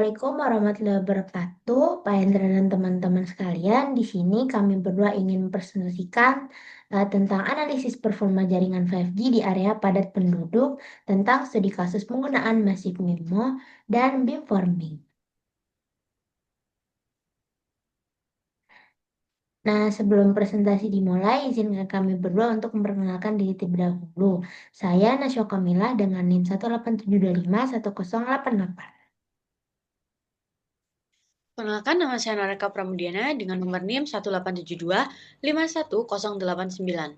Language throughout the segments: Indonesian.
Assalamualaikum warahmatullahi wabarakatuh, Pak Hendra dan teman-teman sekalian. Di sini kami berdua ingin mempresentasikan tentang analisis performa jaringan 5G di area padat penduduk, tentang studi kasus penggunaan Massive MIMO dan beamforming. Nah, sebelum presentasi dimulai, izinkan kami berdua untuk memperkenalkan diri terlebih dahulu. Saya Nasya Kamilah dengan NIM 187251088. Perkenalkan, nama saya Nareka Pramudiana dengan nomor NIM 187251089.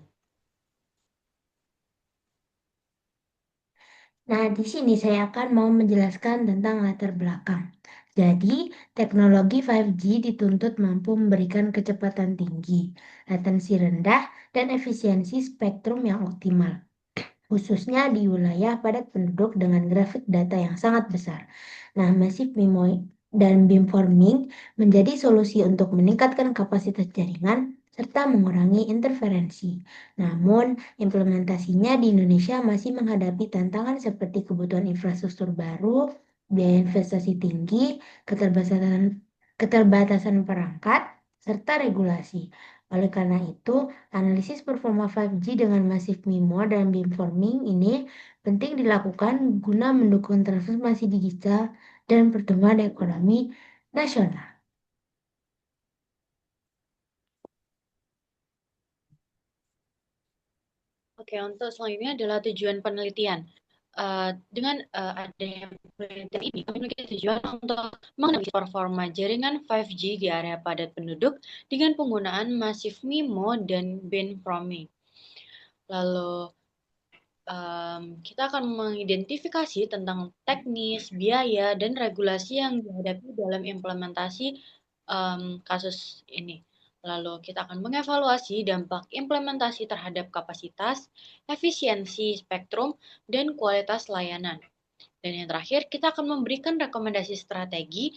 Nah, di sini saya akan mau menjelaskan tentang latar belakang. Jadi, teknologi 5G dituntut mampu memberikan kecepatan tinggi, latensi rendah, dan efisiensi spektrum yang optimal, khususnya di wilayah padat penduduk dengan grafik data yang sangat besar. Nah, Massive MIMO dan beamforming menjadi solusi untuk meningkatkan kapasitas jaringan serta mengurangi interferensi. Namun, implementasinya di Indonesia masih menghadapi tantangan seperti kebutuhan infrastruktur baru, biaya investasi tinggi, keterbatasan perangkat, serta regulasi. Oleh karena itu, analisis performa 5G dengan Massive MIMO dan beamforming ini penting dilakukan guna mendukung transformasi digital dan pertumbuhan ekonomi nasional. Oke, untuk selanjutnya adalah tujuan penelitian. Dengan adanya penelitian ini, kami memiliki tujuan untuk menganalisis performa jaringan 5G di area padat penduduk dengan penggunaan Massive MIMO dan beamforming. Lalu, kita akan mengidentifikasi tentang teknis, biaya, dan regulasi yang dihadapi dalam implementasi kasus ini. Lalu kita akan mengevaluasi dampak implementasi terhadap kapasitas, efisiensi spektrum, dan kualitas layanan. Dan yang terakhir, kita akan memberikan rekomendasi strategi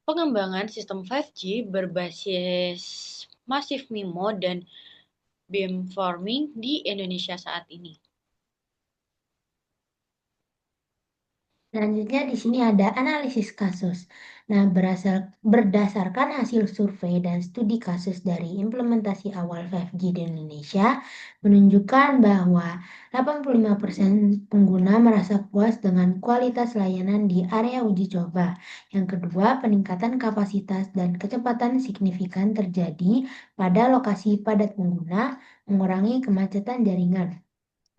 pengembangan sistem 5G berbasis Massive MIMO dan beamforming di Indonesia saat ini. Selanjutnya di sini ada analisis kasus. Nah, berdasarkan hasil survei dan studi kasus dari implementasi awal 5G di Indonesia menunjukkan bahwa 85% pengguna merasa puas dengan kualitas layanan di area uji coba. Yang kedua, peningkatan kapasitas dan kecepatan signifikan terjadi pada lokasi padat pengguna, mengurangi kemacetan jaringan.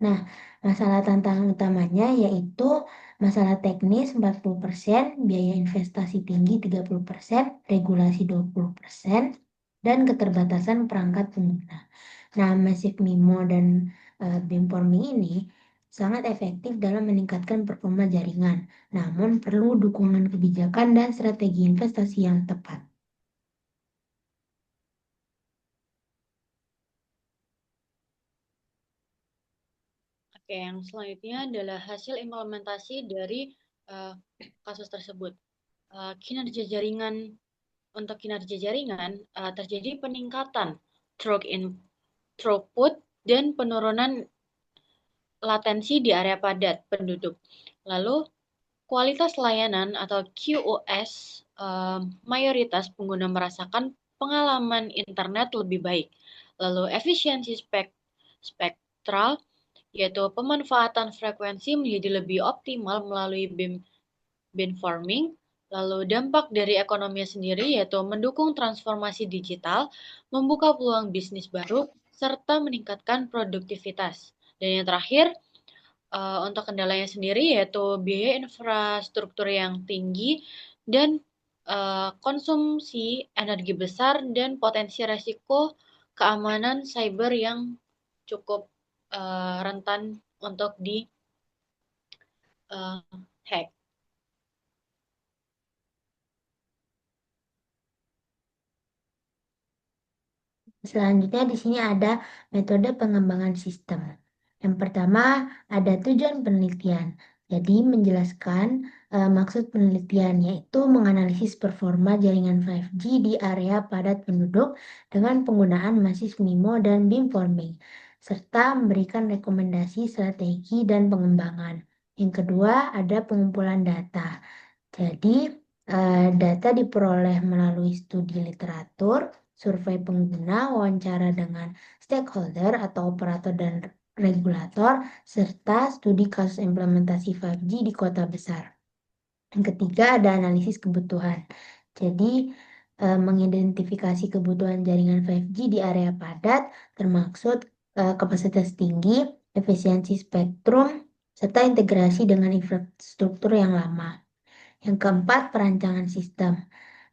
Nah, masalah tantangan utamanya yaitu masalah teknis 40%, biaya investasi tinggi 30%, regulasi 20%, dan keterbatasan perangkat pengguna. Nah, Massive MIMO dan beamforming ini sangat efektif dalam meningkatkan performa jaringan, namun perlu dukungan kebijakan dan strategi investasi yang tepat. Oke, yang selanjutnya adalah hasil implementasi dari kasus tersebut. Kinerja jaringan Untuk kinerja jaringan terjadi peningkatan throughput dan penurunan latensi di area padat penduduk. Lalu kualitas layanan atau QoS mayoritas pengguna merasakan pengalaman internet lebih baik. Lalu efisiensi spektral yaitu pemanfaatan frekuensi menjadi lebih optimal melalui beamforming. Lalu dampak dari ekonomi sendiri yaitu mendukung transformasi digital, membuka peluang bisnis baru, serta meningkatkan produktivitas. Dan yang terakhir, untuk kendalanya sendiri yaitu biaya infrastruktur yang tinggi dan konsumsi energi besar dan potensi resiko keamanan cyber yang cukup rentan untuk di hack. Selanjutnya di sini ada metode pengembangan sistem. Yang pertama ada tujuan penelitian. Jadi menjelaskan maksud penelitian yaitu menganalisis performa jaringan 5G di area padat penduduk dengan penggunaan Massive MIMO dan beamforming serta memberikan rekomendasi strategi dan pengembangan. Yang kedua ada pengumpulan data. Jadi Data diperoleh melalui studi literatur, survei pengguna, wawancara dengan stakeholder atau operator dan regulator, serta studi kasus implementasi 5G di kota besar. Yang ketiga ada analisis kebutuhan. Jadi, mengidentifikasi kebutuhan jaringan 5G di area padat, termaksud kapasitas tinggi, efisiensi spektrum, serta integrasi dengan infrastruktur yang lama. Yang keempat, perancangan sistem.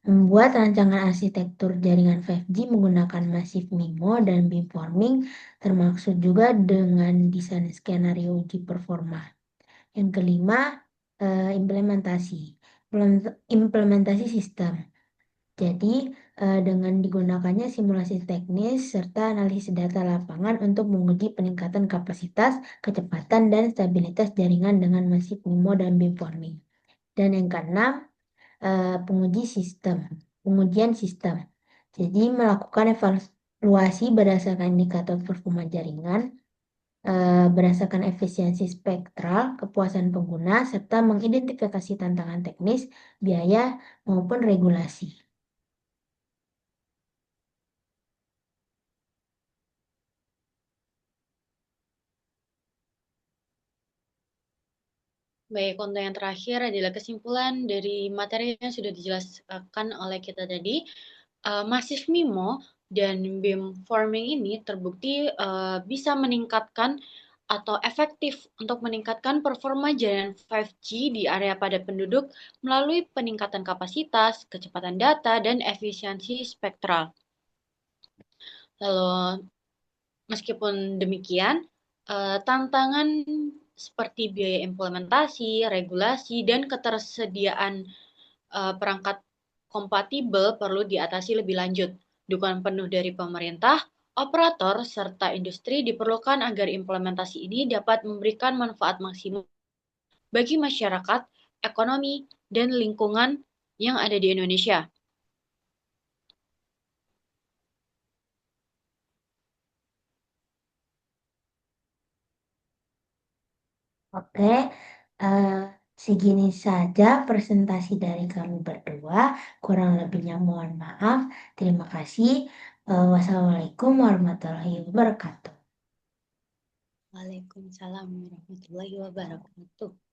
Membuat rancangan arsitektur jaringan 5G menggunakan Massive MIMO dan beamforming, termaksud juga dengan desain skenario uji performa. Yang kelima, implementasi. Implementasi sistem. Jadi, dengan digunakannya simulasi teknis serta analisis data lapangan untuk menguji peningkatan kapasitas, kecepatan, dan stabilitas jaringan dengan Massive MIMO dan beamforming. Dan yang keenam, pengujian sistem. Jadi melakukan evaluasi berdasarkan indikator performa jaringan, berdasarkan efisiensi spektral, kepuasan pengguna, serta mengidentifikasi tantangan teknis, biaya, maupun regulasi. Baik, untuk yang terakhir adalah kesimpulan dari materi yang sudah dijelaskan oleh kita tadi. Massive MIMO dan beamforming ini terbukti bisa meningkatkan atau efektif untuk meningkatkan performa jaringan 5G di area padat penduduk melalui peningkatan kapasitas, kecepatan data, dan efisiensi spektral. Lalu, meskipun demikian, tantangan seperti biaya implementasi, regulasi, dan ketersediaan perangkat kompatibel perlu diatasi lebih lanjut. Dukungan penuh dari pemerintah, operator, serta industri diperlukan agar implementasi ini dapat memberikan manfaat maksimum bagi masyarakat, ekonomi, dan lingkungan yang ada di Indonesia. Oke, eh, segini saja presentasi dari kami berdua. Kurang lebihnya mohon maaf. Terima kasih. Wassalamualaikum warahmatullahi wabarakatuh. Waalaikumsalam warahmatullahi wabarakatuh.